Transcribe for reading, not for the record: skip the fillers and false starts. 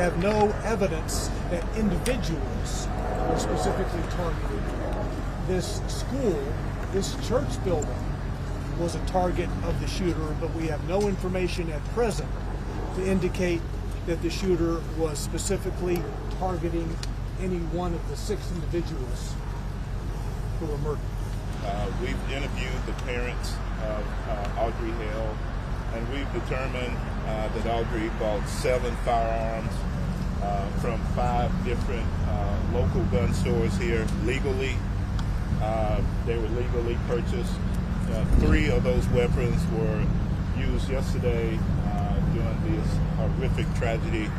have no evidence that individuals were specifically targeted. This school, this church building, was a target of the shooter, but we have no information at present to indicate that the shooter was specifically targeting any one of the 6 individuals who were murdered. We've interviewed the parents of Audrey Hale, and we've determined that Audrey bought 7 firearms from 5 different local gun stores here legally. They were legally purchased. 3 of those weapons were used yesterday during this horrific tragedy